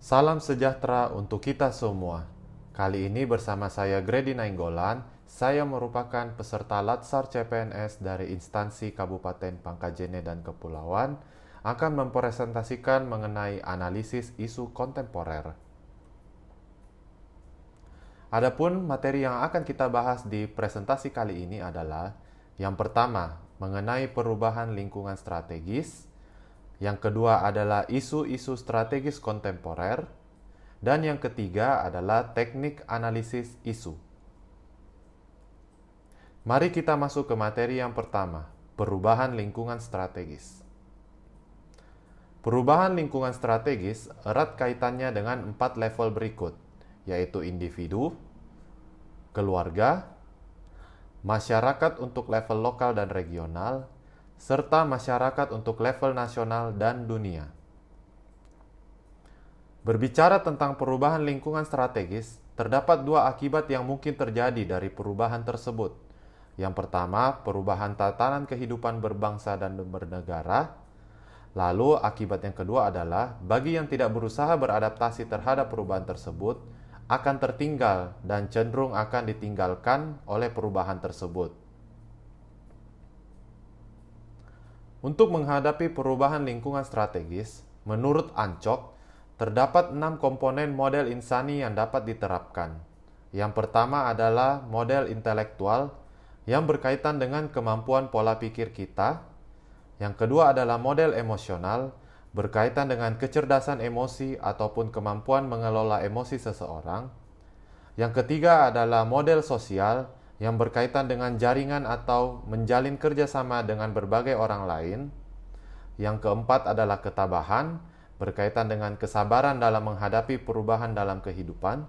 Salam sejahtera untuk kita semua. Kali ini bersama saya Grady Nainggolan, saya merupakan peserta Latsar CPNS dari instansi Kabupaten Pangkajene dan Kepulauan, akan mempresentasikan mengenai analisis isu kontemporer. Adapun materi yang akan kita bahas di presentasi kali ini adalah yang pertama, mengenai perubahan lingkungan strategis. Yang kedua adalah isu-isu strategis kontemporer. Dan yang ketiga adalah teknik analisis isu. Mari kita masuk ke materi yang pertama, perubahan lingkungan strategis. Perubahan lingkungan strategis erat kaitannya dengan 4 level berikut, yaitu individu, keluarga, masyarakat untuk level lokal dan regional, serta masyarakat untuk level nasional dan dunia. Berbicara tentang perubahan lingkungan strategis, terdapat 2 akibat yang mungkin terjadi dari perubahan tersebut. Yang pertama, perubahan tatanan kehidupan berbangsa dan bernegara. Lalu, akibat yang kedua adalah, bagi yang tidak berusaha beradaptasi terhadap perubahan tersebut, akan tertinggal dan cenderung akan ditinggalkan oleh perubahan tersebut. Untuk menghadapi perubahan lingkungan strategis, menurut Ancok, terdapat 6 komponen model insani yang dapat diterapkan. Yang pertama adalah model intelektual yang berkaitan dengan kemampuan pola pikir kita. Yang kedua adalah model emosional berkaitan dengan kecerdasan emosi ataupun kemampuan mengelola emosi seseorang. Yang ketiga adalah model sosial yang berkaitan dengan jaringan atau menjalin kerjasama dengan berbagai orang lain. Yang keempat adalah ketabahan, berkaitan dengan kesabaran dalam menghadapi perubahan dalam kehidupan.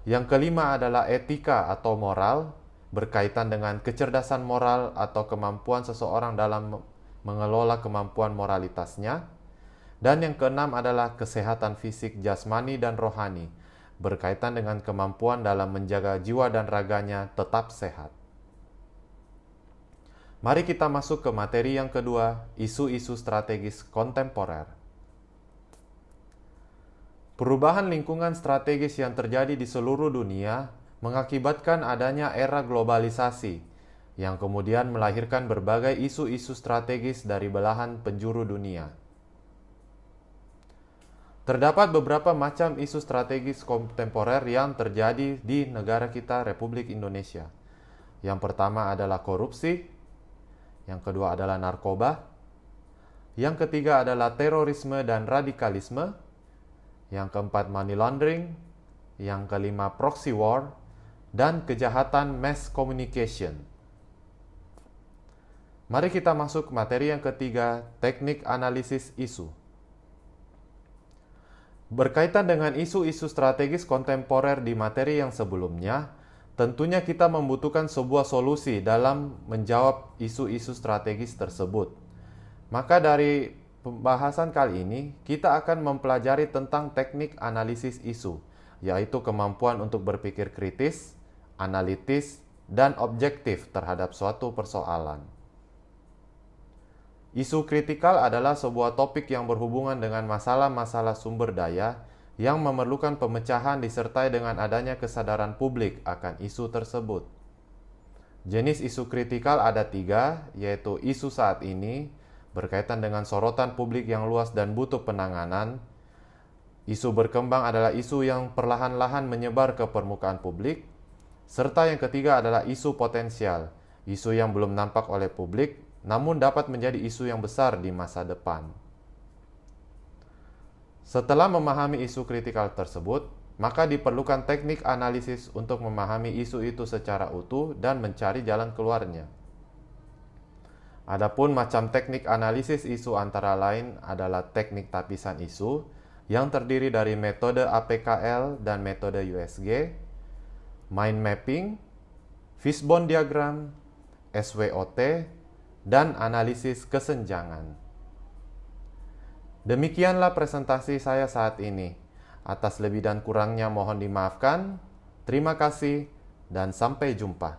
Yang kelima adalah etika atau moral, berkaitan dengan kecerdasan moral atau kemampuan seseorang dalam mengelola kemampuan moralitasnya. Dan yang keenam adalah kesehatan fisik, jasmani, dan rohani, berkaitan dengan kemampuan dalam menjaga jiwa dan raganya tetap sehat. Mari kita masuk ke materi yang kedua, isu-isu strategis kontemporer. Perubahan lingkungan strategis yang terjadi di seluruh dunia mengakibatkan adanya era globalisasi, yang kemudian melahirkan berbagai isu-isu strategis dari belahan penjuru dunia. Terdapat beberapa macam isu strategis kontemporer yang terjadi di negara kita, Republik Indonesia. Yang pertama adalah korupsi, yang kedua adalah narkoba, yang ketiga adalah terorisme dan radikalisme, yang keempat money laundering, yang kelima proxy war, dan kejahatan mass communication. Mari kita masuk ke materi yang ketiga, teknik analisis isu. Berkaitan dengan isu-isu strategis kontemporer di materi yang sebelumnya, tentunya kita membutuhkan sebuah solusi dalam menjawab isu-isu strategis tersebut. Maka dari pembahasan kali ini, kita akan mempelajari tentang teknik analisis isu, yaitu kemampuan untuk berpikir kritis, analitis, dan objektif terhadap suatu persoalan. Isu kritikal adalah sebuah topik yang berhubungan dengan masalah-masalah sumber daya yang memerlukan pemecahan disertai dengan adanya kesadaran publik akan isu tersebut. Jenis isu kritikal ada 3, yaitu isu saat ini, berkaitan dengan sorotan publik yang luas dan butuh penanganan. Isu berkembang adalah isu yang perlahan-lahan menyebar ke permukaan publik. Serta yang ketiga adalah isu potensial, isu yang belum nampak oleh publik, namun dapat menjadi isu yang besar di masa depan. Setelah memahami isu kritikal tersebut, maka diperlukan teknik analisis untuk memahami isu itu secara utuh dan mencari jalan keluarnya. Adapun macam teknik analisis isu antara lain adalah teknik tapisan isu yang terdiri dari metode APKL dan metode USG, mind mapping, fishbone diagram, SWOT, dan analisis kesenjangan. Demikianlah presentasi saya saat ini. Atas lebih dan kurangnya mohon dimaafkan. Terima kasih dan sampai jumpa.